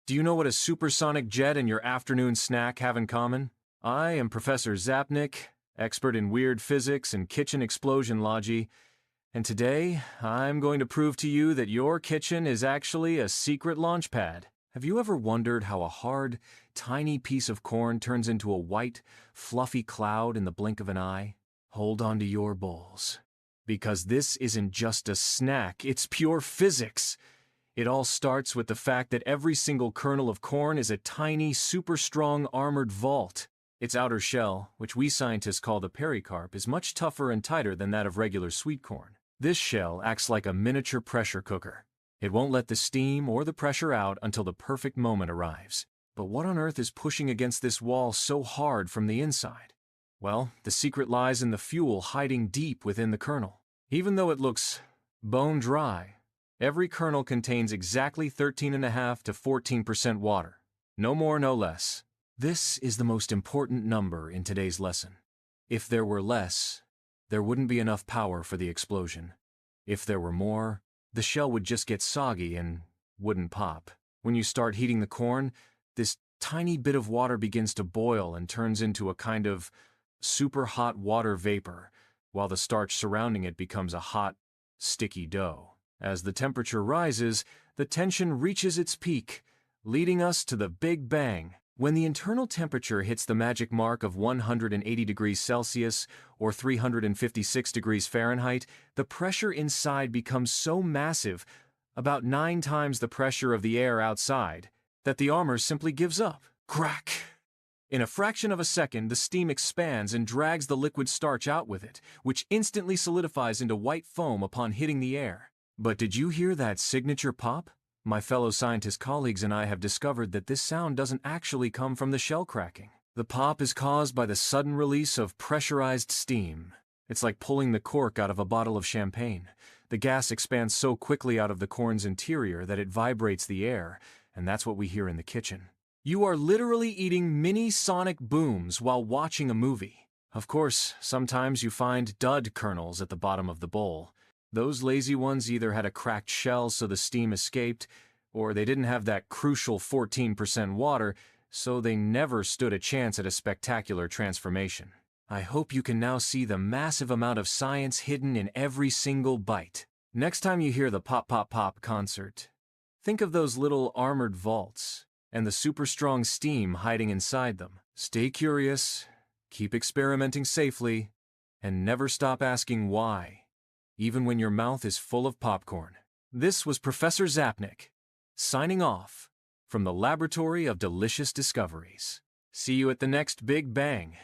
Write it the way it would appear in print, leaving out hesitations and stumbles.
Do you know what a supersonic jet and your afternoon snack have in common? I am Professor Zapnik, expert in weird physics and kitchen explosion-logy, and today I'm going to prove to you that your kitchen is actually a secret launch pad. Have you ever wondered how a hard, tiny piece of corn turns into a white, fluffy cloud in the blink of an eye? Hold on to your bowls, because this isn't just a snack, it's pure physics. It all starts with the fact that every single kernel of corn is a tiny, super strong armored vault. Its outer shell, which we scientists call the pericarp, is much tougher and tighter than that of regular sweet corn. This shell acts like a miniature pressure cooker. It won't let the steam or the pressure out until the perfect moment arrives. But what on earth is pushing against this wall so hard from the inside? Well, the secret lies in the fuel hiding deep within the kernel. Even though it looks bone dry, every kernel contains exactly 13.5 to 14% water. No more, no less. This is the most important number in today's lesson. If there were less, there wouldn't be enough power for the explosion. If there were more, the shell would just get soggy and wouldn't pop. When you start heating the corn, this tiny bit of water begins to boil and turns into a kind of super hot water vapor, while the starch surrounding it becomes a hot, sticky dough. As the temperature rises, the tension reaches its peak, leading us to the Big Bang. When the internal temperature hits the magic mark of 180 degrees Celsius or 356 degrees Fahrenheit, the pressure inside becomes so massive, about 9 times the pressure of the air outside, that the armor simply gives up. Crack! In a fraction of a second, the steam expands and drags the liquid starch out with it, which instantly solidifies into white foam upon hitting the air. But did you hear that signature pop? My fellow scientist colleagues and I have discovered that this sound doesn't actually come from the shell cracking. The pop is caused by the sudden release of pressurized steam. It's like pulling the cork out of a bottle of champagne. The gas expands so quickly out of the corn's interior that it vibrates the air, and that's what we hear in the kitchen. You are literally eating mini sonic booms while watching a movie. Of course, sometimes you find dud kernels at the bottom of the bowl. Those lazy ones either had a cracked shell so the steam escaped, or they didn't have that crucial 14% water, so they never stood a chance at a spectacular transformation. I hope you can now see the massive amount of science hidden in every single bite. Next time you hear the pop pop pop concert, think of those little armored vaults and the super strong steam hiding inside them. Stay curious, keep experimenting safely, and never stop asking why, even when your mouth is full of popcorn. This was Professor Zapnik, signing off from the Laboratory of Delicious Discoveries. See you at the next Big Bang.